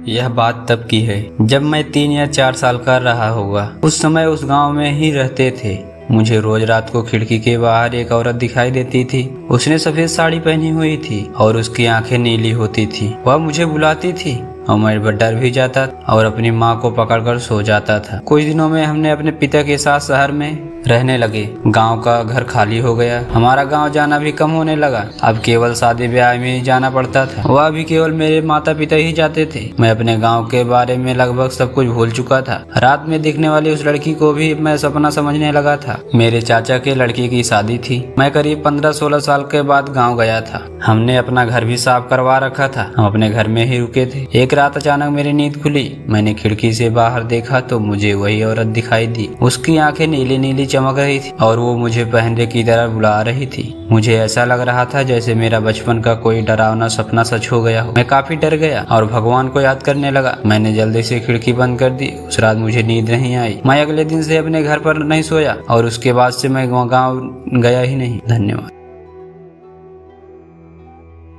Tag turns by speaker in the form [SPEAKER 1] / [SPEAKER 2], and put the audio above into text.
[SPEAKER 1] यह बात तब की है जब मैं 3 या 4 साल का रहा होगा। उस समय उस गांव में ही रहते थे। मुझे रोज रात को खिड़की के बाहर एक औरत दिखाई देती थी। उसने सफेद साड़ी पहनी हुई थी और उसकी आंखें नीली होती थी। वह मुझे बुलाती थी और मैं डर भी जाता और अपनी माँ को पकड़कर सो जाता था। कुछ दिनों में हमने अपने पिता के साथ शहर में रहने लगे। गांव का घर खाली हो गया। हमारा गांव जाना भी कम होने लगा। अब केवल शादी ब्याह में ही जाना पड़ता था। वह भी केवल मेरे माता पिता ही जाते थे। मैं अपने गांव के बारे में लगभग सब कुछ भूल चुका था। रात में दिखने वाली उस लड़की को भी मैं सपना समझने लगा था। मेरे चाचा के लड़की की शादी थी। मैं करीब 15-16 साल के बाद गाँव गया था। हमने अपना घर भी साफ करवा रखा था। हम अपने घर में ही रुके थे। एक रात अचानक मेरी नींद खुली। मैंने खिड़की से बाहर देखा तो मुझे वही औरत दिखाई दी। उसकी आंखें नीली नीली चमक रही थी और वो मुझे पहले की तरह बुला रही थी। मुझे ऐसा लग रहा था जैसे मेरा बचपन का कोई डरावना सपना सच हो गया हो। मैं काफी डर गया और भगवान को याद करने लगा। मैंने जल्दी से खिड़की बंद कर दी। उस रात मुझे नींद नहीं आई। मैं अगले दिन से अपने घर पर नहीं सोया और उसके बाद से मैं गाँव गया ही नहीं। धन्यवाद।